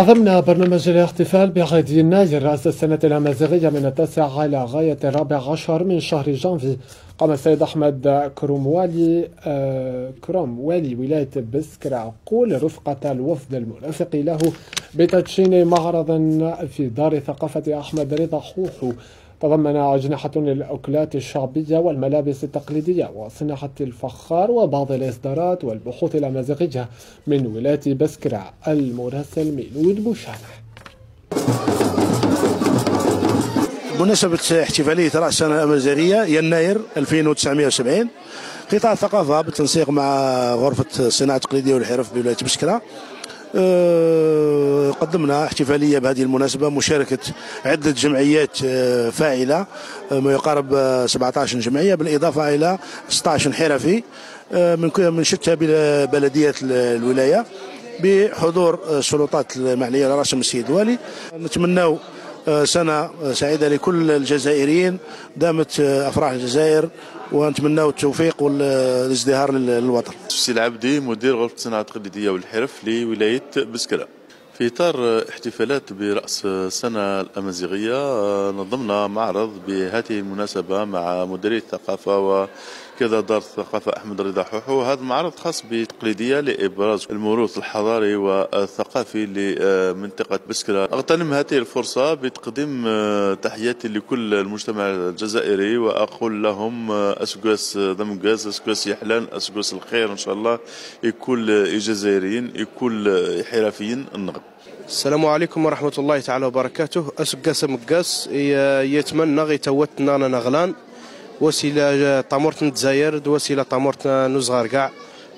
ضمن برنامج الاحتفال بعيد يناير رأس السنة الأمازيغية من 9 إلى غاية 14 من شهر جانفي، قام السيد أحمد كروموالي ولاية بسكرة عقول رفقة الوفد المرافق له بتدشين معرض في دار ثقافة أحمد رضا حوحو تضمن أجنحة للأكلات الشعبية والملابس التقليدية وصناعة الفخار وبعض الإصدارات والبحوث الأمازيغية. من ولاية بسكرة المراسل ميلود بوشانة. بمناسبة احتفالية رأس السنة الأمازيغية يناير 2970، قطاع الثقافة بالتنسيق مع غرفة الصناعة التقليدية والحرف بولاية بسكرة قدمنا احتفالية بهذه المناسبة مشاركة عدة جمعيات فاعلة ما يقارب 17 جمعية بالإضافة إلى 16 حرفي من شتى بلديات الولاية بحضور السلطات المعنية على رأسهم السيد والي. نتمنى سنة سعيدة لكل الجزائريين، دامت أفراح الجزائر، ونتمنى التوفيق والازدهار للوطن. السي العبدي مدير غرفة الصناعة التقليدية والحرف لولاية بسكرة. في إطار احتفالات برأس السنة الأمازيغية نظمنا معرض بهذه المناسبة مع مديرية الثقافة وكذا دار الثقافة أحمد رضا حوحو. هذا المعرض خاص بتقليدية لإبراز الموروث الحضاري والثقافي لمنطقة بسكرة. أغتنم هذه الفرصة بتقديم تحياتي لكل المجتمع الجزائري وأقول لهم أسكواس دمقاز، أسكواس يحلان، أسكواس الخير إن شاء الله يكون الجزائريين يكون حرفيين النغم. السلام عليكم ورحمة الله تعالى وبركاته. أسقاس مقاس يتمنى غيتوتنا نغلان وسيلة طامورتنا الجزائر وسيلة طامورتنا نزغار كاع.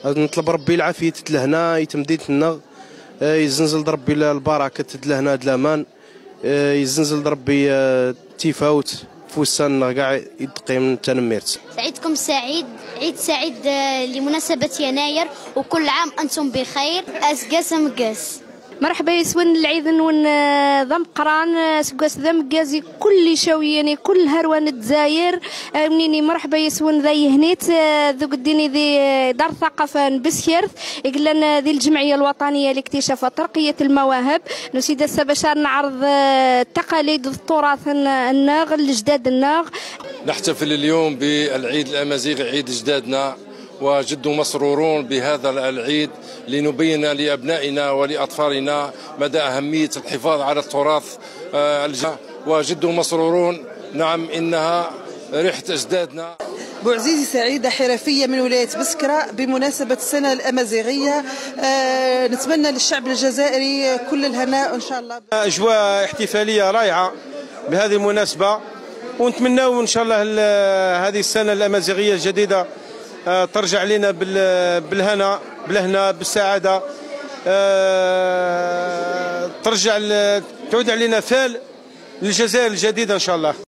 نطلب ربي العافية تتلهنا يتمديد النغ يزنزل ربي البركة تتلهنا دلامان يزنزل ربي تيفاوت فوسان كاع يدقي من تنميرت. عيدكم سعيد، عيد سعيد لمناسبة يناير وكل عام أنتم بخير. أسقاس مقاس. مرحبا يسون العيد نون ضم قران سقاس ذم قازي كل شوياني كل هروان الجزائر منيني مرحبا يسون ذي هنيت ذو قديني ذي دار الثقافة بسكرت يقلنا ذي الجمعية الوطنية لاكتشاف ترقية المواهب نسيد السبشار نعرض تقاليد التراث الناغ الجداد الناغ. نحتفل اليوم بالعيد الأمازيغي عيد جدادنا وجد مسرورون بهذا العيد لنبين لأبنائنا ولأطفالنا مدى أهمية الحفاظ على التراث وجد مسرورون. نعم إنها ريحة أجدادنا. بوعزيزي سعيدة حرفية من ولاية بسكرة بمناسبة السنة الأمازيغية. نتمنى للشعب الجزائري كل الهناء إن شاء الله. أجواء احتفالية رائعة بهذه المناسبة، ونتمنى إن شاء الله هذه السنة الأمازيغية الجديدة ترجع لنا بالهنا بالسعادة، تعود علينا فال للجزائر الجديدة إن شاء الله.